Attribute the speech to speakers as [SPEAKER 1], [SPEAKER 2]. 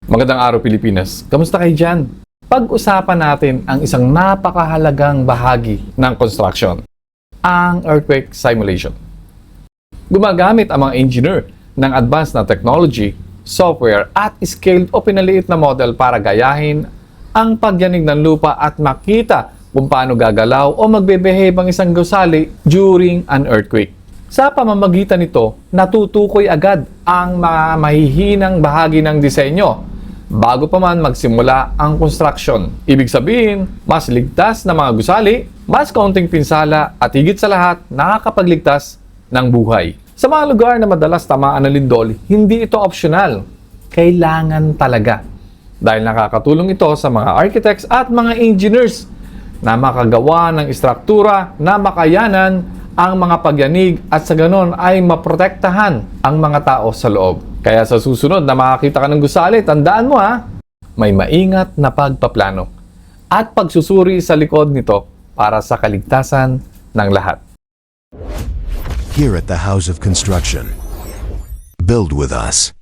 [SPEAKER 1] Magandang araw Pilipinas. Kamusta kayo dyan? Pag-usapan natin ang isang napakahalagang bahagi ng construction, ang earthquake simulation. Gumagamit ang mga engineer ng advanced na technology, software at scaled o pinaliit na model para gayahin ang pagyanig ng lupa at makita kung paano gagalaw o magbe-behave ang isang gusali during an earthquake. Sa pamamagitan nito, natutukoy agad ang mga mahihinang bahagi ng disenyo bago pa man magsimula ang construction. Ibig sabihin, mas ligtas na mga gusali, mas kaunting pinsala at higit sa lahat, nakakapagligtas ng buhay. Sa mga lugar na madalas tamaan ng lindol, hindi ito optional. Kailangan talaga. Dahil nakakatulong ito sa mga architects at mga engineers na makagawa ng istruktura na makayanan ang mga pagyanig at sa ganon ay maprotektahan ang mga tao sa loob. Kaya sa susunod na makakita ka ng gusali, tandaan mo may maingat na pagpaplano at pagsusuri sa likod nito para sa kaligtasan ng lahat.
[SPEAKER 2] Here at the House of Construction, build with us.